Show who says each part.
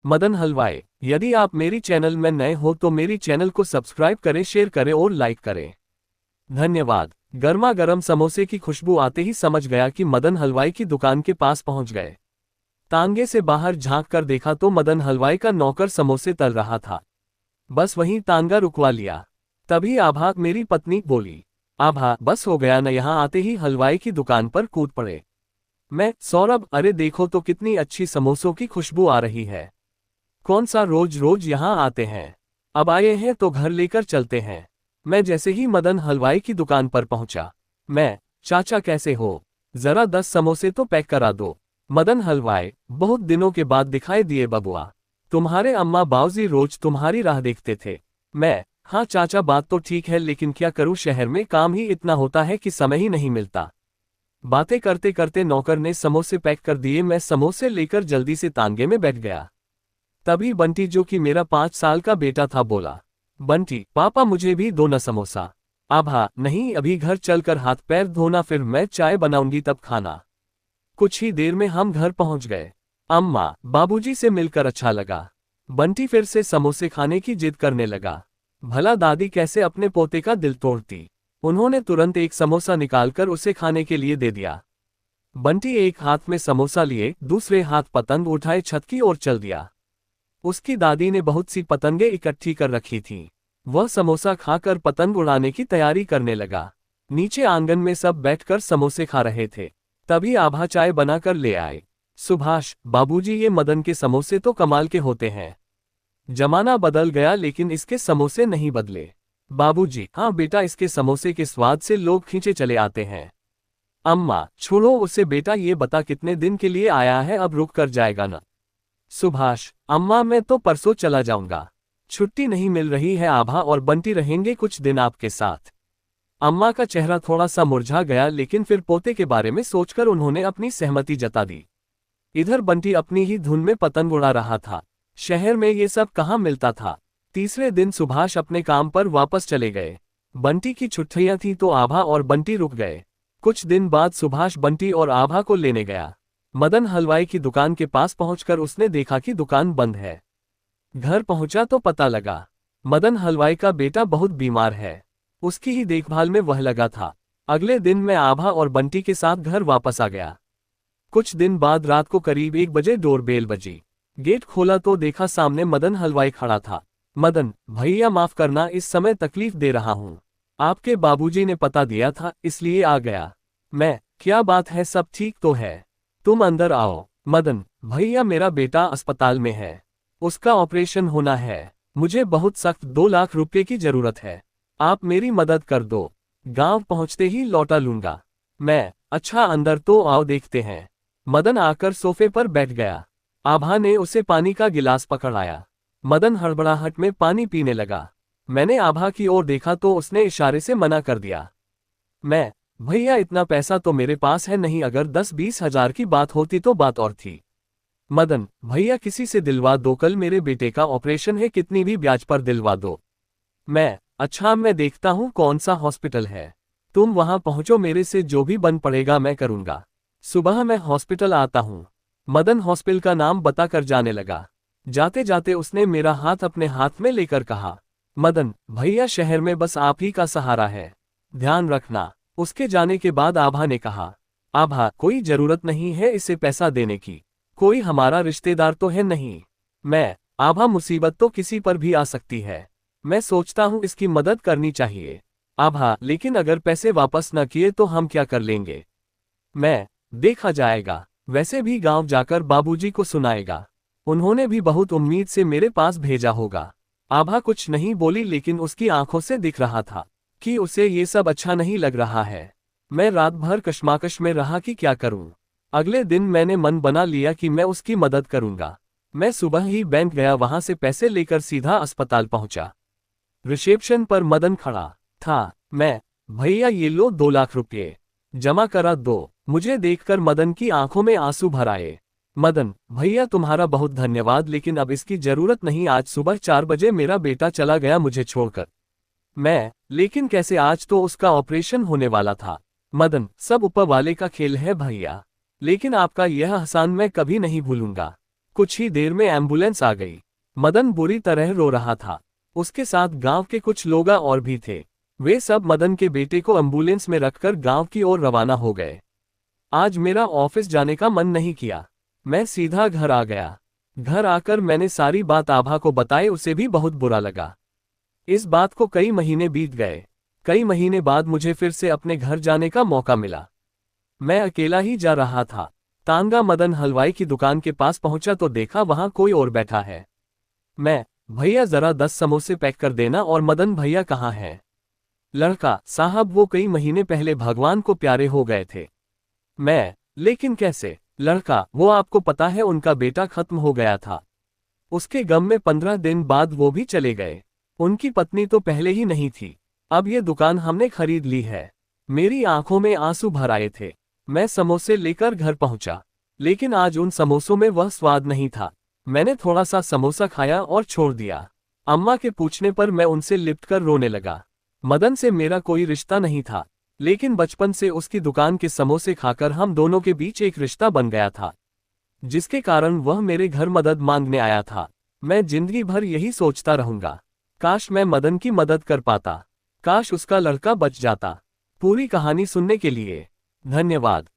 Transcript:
Speaker 1: मदन हलवाई। यदि आप मेरी चैनल में नए हो तो मेरी चैनल को सब्सक्राइब करें, शेयर करें और लाइक करें। धन्यवाद। गर्मा गर्म समोसे की खुशबू आते ही समझ गया कि मदन हलवाई की दुकान के पास पहुंच गए। तांगे से बाहर झांक कर देखा तो मदन हलवाई का नौकर समोसे तल रहा था। बस वहीं तांगा रुकवा लिया। तभी आभा, मेरी पत्नी, बोली, आभा बस हो गया न। यहाँ आते ही हलवाई की दुकान पर कूद पड़े। मैं, सौरभ, अरे देखो तो कितनी अच्छी समोसों की खुशबू आ रही है। कौन सा रोज रोज यहाँ आते हैं। अब आए हैं तो घर लेकर चलते हैं। मैं जैसे ही मदन हलवाई की दुकान पर पहुंचा, मैं, चाचा कैसे हो, जरा 10 समोसे तो पैक करा दो। मदन हलवाई, बहुत दिनों के बाद दिखाई दिए बबुआ। तुम्हारे अम्मा बाऊजी रोज तुम्हारी राह देखते थे। मैं, हाँ चाचा बात तो ठीक है, लेकिन क्या करूं, शहर में काम ही इतना होता है कि समय ही नहीं मिलता। बातें करते करते नौकर ने समोसे पैक कर दिए। मैं समोसे लेकर जल्दी से तांगे में बैठ गया। तभी बंटी, जो कि मेरा 5 साल का बेटा था, बोला, बंटी पापा मुझे भी दो न समोसा। आभा, नहीं अभी घर चलकर हाथ पैर धोना, फिर मैं चाय बनाऊंगी तब खाना। कुछ ही देर में हम घर पहुंच गए। अम्मा बाबूजी से मिलकर अच्छा लगा। बंटी फिर से समोसे खाने की जिद करने लगा। भला दादी कैसे अपने पोते का दिल तोड़ती। उन्होंने तुरंत एक समोसा निकालकर उसे खाने के लिए दे दिया। बंटी एक हाथ में समोसा लिए, दूसरे हाथ पतंग उठाए छत की ओर चल दिया। उसकी दादी ने बहुत सी पतंगें इकट्ठी कर रखी थीं। वह समोसा खाकर पतंग उड़ाने की तैयारी करने लगा। नीचे आंगन में सब बैठकर समोसे खा रहे थे। तभी आभा चाय बनाकर ले आए। सुभाष, बाबूजी ये मदन के समोसे तो कमाल के होते हैं। जमाना बदल गया लेकिन इसके समोसे नहीं बदले। बाबूजी, हाँ बेटा, इसके समोसे के स्वाद से लोग खींचे चले आते हैं। अम्मा, छोड़ो उसे बेटा, ये बता कितने दिन के लिए आया है, अब रुक कर जाएगा ना। सुभाष, अम्मा मैं तो परसों चला जाऊंगा, छुट्टी नहीं मिल रही है। आभा और बंटी रहेंगे कुछ दिन आपके साथ। अम्मा का चेहरा थोड़ा सा मुरझा गया, लेकिन फिर पोते के बारे में सोचकर उन्होंने अपनी सहमति जता दी। इधर बंटी अपनी ही धुन में पतंग उड़ा रहा था। शहर में ये सब कहाँ मिलता था। तीसरे दिन सुभाष अपने काम पर वापस चले गए। बंटी की छुट्टियां थी तो आभा और बंटी रुक गए। कुछ दिन बाद सुभाष बंटी और आभा को लेने गया। मदन हलवाई की दुकान के पास पहुंचकर उसने देखा कि दुकान बंद है। घर पहुंचा तो पता लगा मदन हलवाई का बेटा बहुत बीमार है। उसकी ही देखभाल में वह लगा था। अगले दिन मैं आभा और बंटी के साथ घर वापस आ गया। कुछ दिन बाद रात को करीब 1 बजे डोरबेल बजी। गेट खोला तो देखा सामने मदन हलवाई खड़ा था। मदन भैया माफ करना, इस समय तकलीफ दे रहा हूँ। आपके बाबूजी ने पता दिया था इसलिए आ गया। मैं, क्या बात है, सब ठीक तो है, तुम अंदर आओ। मदन भैया, मेरा बेटा अस्पताल में है, उसका ऑपरेशन होना है। मुझे बहुत सख्त 2 लाख रुपए की जरूरत है, आप मेरी मदद कर दो। गांव पहुंचते ही लौटा लूंगा। मैं, अच्छा अंदर तो आओ देखते हैं। मदन आकर सोफे पर बैठ गया। आभा ने उसे पानी का गिलास पकड़ाया। मदन हड़बड़ाहट में पानी पीने लगा। मैंने आभा की ओर देखा तो उसने इशारे से मना कर दिया। मैं, भैया इतना पैसा तो मेरे पास है नहीं, अगर 10-20 हजार की बात होती तो बात और थी। मदन भैया किसी से दिलवा दो, कल मेरे बेटे का ऑपरेशन है, कितनी भी ब्याज पर दिलवा दो। मैं, अच्छा मैं देखता हूँ कौन सा हॉस्पिटल है, तुम वहां पहुंचो, मेरे से जो भी बन पड़ेगा मैं करूंगा। सुबह मैं हॉस्पिटल आता हूँ। मदन हॉस्पिटल का नाम बताकर जाने लगा। जाते जाते उसने मेरा हाथ अपने हाथ में लेकर कहा, मदन भैया शहर में बस आप ही का सहारा है, ध्यान रखना। उसके जाने के बाद आभा ने कहा, आभा कोई जरूरत नहीं है इसे पैसा देने की, कोई हमारा रिश्तेदार तो है नहीं। मैं, आभा मुसीबत तो किसी पर भी आ सकती है, मैं सोचता हूँ इसकी मदद करनी चाहिए। आभा, लेकिन अगर पैसे वापस न किए तो हम क्या कर लेंगे। मैं, देखा जाएगा, वैसे भी गांव जाकर बाबूजी को सुनाएगा, उन्होंने भी बहुत उम्मीद से मेरे पास भेजा होगा। आभा कुछ नहीं बोली, लेकिन उसकी आंखों से दिख रहा था कि उसे ये सब अच्छा नहीं लग रहा है। मैं रात भर कश्मकश में रहा कि क्या करूं। अगले दिन मैंने मन बना लिया कि मैं उसकी मदद करूंगा। मैं सुबह ही बैंक गया, वहां से पैसे लेकर सीधा अस्पताल पहुंचा। रिसेप्शन पर मदन खड़ा था। मैं, भैया ये लो 2 लाख रुपये, जमा करा दो। मुझे देखकर मदन की आंखों में आंसू भर आए। मदन भैया तुम्हारा बहुत धन्यवाद, लेकिन अब इसकी जरूरत नहीं, आज सुबह 4 बजे मेरा बेटा चला गया मुझे छोड़कर। मैं, लेकिन कैसे, आज तो उसका ऑपरेशन होने वाला था। मदन, सब ऊपर वाले का खेल है भैया, लेकिन आपका यह एहसान मैं कभी नहीं भूलूंगा। कुछ ही देर में एम्बुलेंस आ गई। मदन बुरी तरह रो रहा था। उसके साथ गांव के कुछ लोग और भी थे। वे सब मदन के बेटे को एम्बुलेंस में रखकर गांव की ओर रवाना हो गए। आज मेरा ऑफिस जाने का मन नहीं किया। मैं सीधा घर आ गया। घर आकर मैंने सारी बात आभा को बताई, उसे भी बहुत बुरा लगा। इस बात को कई महीने बीत गए। कई महीने बाद मुझे फिर से अपने घर जाने का मौका मिला। मैं अकेला ही जा रहा था। तांगा मदन हलवाई की दुकान के पास पहुंचा तो देखा वहां कोई और बैठा है। मैं, भैया जरा 10 समोसे पैक कर देना। और मदन भैया कहाँ हैं? लड़का, साहब वो कई महीने पहले भगवान को प्यारे हो गए थे। मैं, लेकिन कैसे? लड़का, वो आपको पता है उनका बेटा खत्म हो गया था। उसके गम में 15 दिन बाद वो भी चले गए। उनकी पत्नी तो पहले ही नहीं थी। अब ये दुकान हमने खरीद ली है। मेरी आंखों में आंसू भर आए थे। मैं समोसे लेकर घर पहुंचा, लेकिन आज उन समोसों में वह स्वाद नहीं था। मैंने थोड़ा सा समोसा खाया और छोड़ दिया। अम्मा के पूछने पर मैं उनसे लिपट कर रोने लगा। मदन से मेरा कोई रिश्ता नहीं था, लेकिन बचपन से उसकी दुकान के समोसे खाकर हम दोनों के बीच एक रिश्ता बन गया था, जिसके कारण वह मेरे घर मदद मांगने आया था। मैं जिंदगी भर यही सोचता रहूंगा, काश मैं मदन की मदद कर पाता, काश उसका लड़का बच जाता। पूरी कहानी सुनने के लिए धन्यवाद।